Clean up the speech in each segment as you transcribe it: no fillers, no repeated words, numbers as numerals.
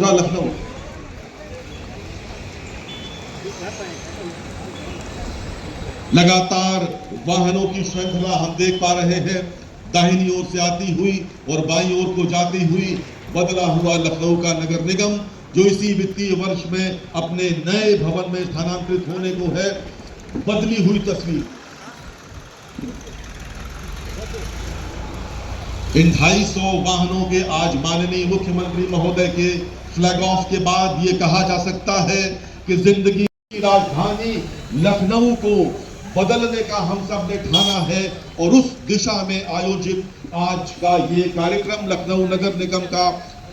मथुरा लखनऊ लगातार वाहनों की श्रृंखला हम देख पा रहे हैं। दाहिनी ओर से आती हुई और बाईं ओर को जाती हुई बदला हुआ लखनऊ का नगर निगम, जो इसी वित्तीय वर्ष में अपने नए भवन में स्थानांतरित होने को है। बदली हुई तस्वीर इन 250 वाहनों के आज माननीय मुख्यमंत्री महोदय के फ्लैग ऑफ के बाद ये कहा जा सकता है कि जिंदगी की राजधानी लखनऊ को बदलने का हम सब ने ठाना है और उस दिशा में आयोजित आज का ये कार्यक्रम लखनऊ नगर निगम का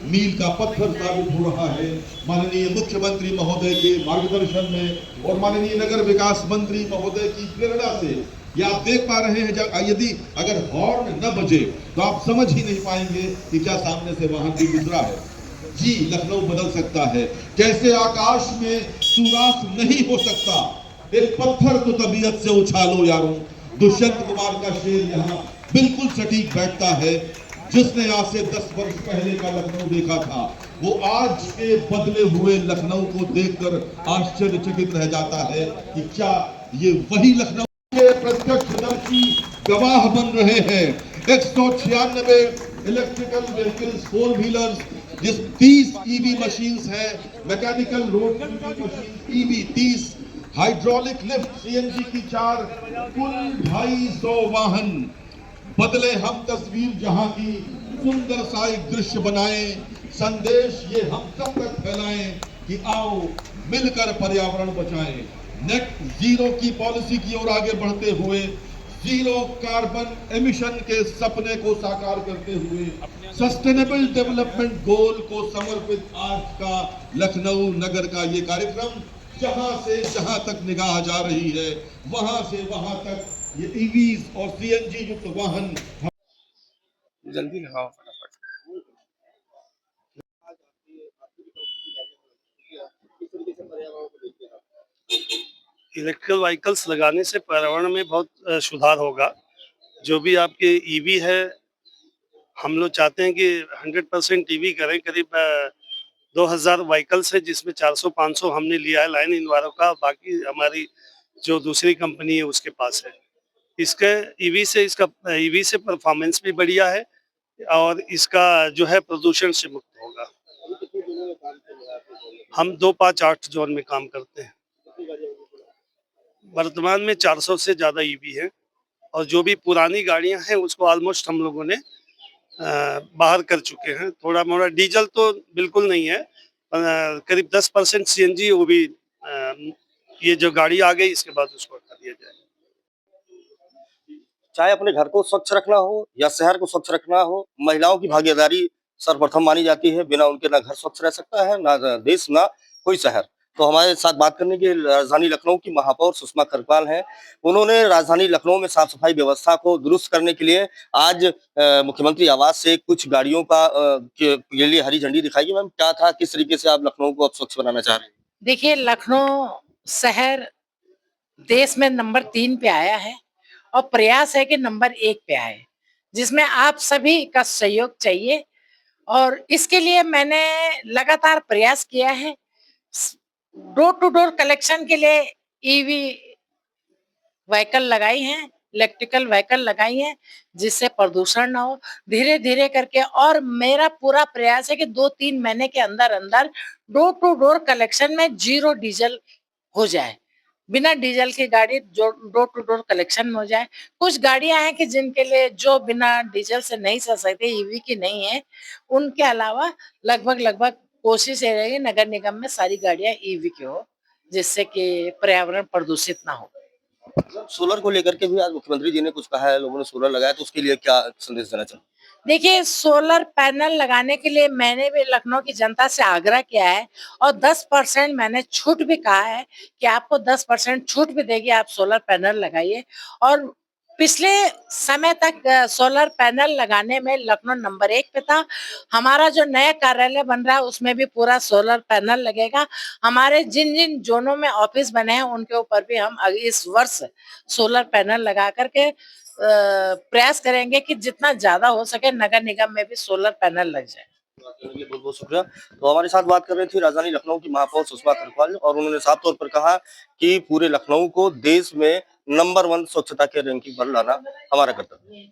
मील का पत्थर साबित हो रहा है। माननीय मुख्यमंत्री महोदय के मार्गदर्शन में और माननीय नगर विकास मंत्री महोदय की प्रेरणा से ये आप देख पा रहे हैं। जब यदि अगर हॉर्न न बजे तो आप समझ ही नहीं पाएंगे कि क्या सामने से वाहन भी गुजरा है। जी, लखनऊ बदल सकता है। कैसे आकाश में सुराख नहीं हो सकता, एक पत्थर तो तबीयत से उछालो यारों। दुष्यंत कुमार का शेर यहाँ बिल्कुल सटीक बैठता है। जिसने आज से 10 वर्ष पहले का लखनऊ देखा था, वो आज के बदले हुए लखनऊ को देखकर आश्चर्यचकित रह जाता है कि क्या ये वही लखनऊ के प्रत्यक्षदर्शी गवाह बन रहे हैं। 196 इलेक्ट्रिकल व्हीकल्स, 4 व्हीलर्स, जिस 30 ईवी मशीन्स है, mechanical road machine EV 30, hydraulic lift CNG की 4, कुल 250 वाहन। बदले हम तस्वीर जहां की, सुंदर सा एक दृश्य बनाएं, संदेश ये हम सब तक फैलाएं कि आओ मिलकर पर्यावरण बचाएं। नेट जीरो की पॉलिसी की ओर आगे बढ़ते हुए जीरो कार्बन एमिशन के सपने को साकार करते हुए सस्टेनेबल डेवलपमेंट गोल को समर्पित आज का लखनऊ नगर का ये कार्यक्रम, जहां से जहां तक निगाह जा रही है वहां से वहां तक ये ईवीज और सीएनजी युक्त वाहन। जल्दी लगाओ फटाफट। इलेक्ट्रिकल व्हीकल्स लगाने से पर्यावरण में बहुत सुधार होगा। जो भी आपके ईवी है, हम लोग चाहते हैं कि 100% ईवी करें। करीब 2000 व्हीकल्स है, जिसमें 400-500 हमने लिया है लाइन इन्वायरो का, बाकी हमारी जो दूसरी कंपनी है उसके पास है। इसका ईवी से परफॉर्मेंस भी बढ़िया है और इसका जो है प्रदूषण से मुक्त होगा। हम 258 जोन में काम करते हैं। वर्तमान में 400 से ज्यादा ईवी है और जो भी पुरानी गाड़ियां हैं उसको ऑलमोस्ट हम लोगों ने बाहर कर चुके हैं। थोड़ा मोड़ा डीजल तो बिल्कुल नहीं है, करीब 10% सीएनजी, वो भी ये जो गाड़ी आ गई इसके बाद उसको हटा दिया जाए। चाहे अपने घर को स्वच्छ रखना हो या शहर को स्वच्छ रखना हो, महिलाओं की भागीदारी सर्वप्रथम मानी जाती है। बिना उनके ना घर स्वच्छ रह सकता है, ना देश, ना कोई शहर। तो हमारे साथ बात करने के राजधानी लखनऊ की महापौर सुषमा खरपाल हैं। उन्होंने राजधानी लखनऊ में साफ सफाई व्यवस्था को दुरुस्त करने के लिए आज मुख्यमंत्री आवास से कुछ गाड़ियों का के लिए हरी झंडी दिखाई। मैम, क्या था, किस तरीके से आप लखनऊ को अब स्वच्छ बनाना चाह रहे हैं? देखिए, लखनऊ शहर देश में नंबर 3 पे आया है और प्रयास है कि नंबर 1 पे आए, जिसमें आप सभी का सहयोग चाहिए। और इसके लिए मैंने लगातार प्रयास किया है। डोर टू डोर कलेक्शन के लिए ईवी व्हीकल लगाई हैं, इलेक्ट्रिकल व्हीकल लगाई हैं, जिससे प्रदूषण ना हो। धीरे धीरे करके, और मेरा पूरा प्रयास है कि 2-3 महीने के अंदर अंदर डोर टू डोर कलेक्शन में 0 डीजल हो जाए। बिना डीजल की गाड़ी जो डोर टू डोर कलेक्शन में हो जाए। कुछ गाड़ियां हैं कि जिनके लिए जो बिना डीजल से नहीं चल सकते, ईवी की नहीं है। उनके अलावा लगभग कोशिश ये रहेगी नगर निगम में सारी गाड़ियां ईवी की हो, जिससे कि पर्यावरण प्रदूषित ना हो। सोलर को लेकर के भी आज मुख्यमंत्री जी ने कुछ कहा है, लोगों ने सोलर लगाया, तो उसके लिए क्या संदेश देना चाहते हैं? देखिए, सोलर पैनल लगाने के लिए मैंने भी लखनऊ की जनता से आग्रह किया है और 10% मैंने छूट भी कहा है कि आपको 10% छूट भी देगी, आप सोलर पैनल लगाइए। और पिछले समय तक सोलर पैनल लगाने में लखनऊ नंबर 1 पे था। हमारा जो नया कार्यालय बन रहा है उसमें भी पूरा सोलर पैनल लगेगा। हमारे जिन जिन जोनों में ऑफिस बने हैं उनके ऊपर भी हम इस वर्ष सोलर पैनल लगा करके प्रयास करेंगे कि जितना ज्यादा हो सके नगर निगम में भी सोलर पैनल लग जाए। बहुत बहुत शुक्रिया। तो हमारे साथ बात कर रही थी राजधानी लखनऊ की महापौर सुषमा खरवाल, और उन्होंने साफ तौर पर कहा कि पूरे लखनऊ को देश में नंबर 1 स्वच्छता के रैंकिंग पर लाना हमारा कर्तव्य है।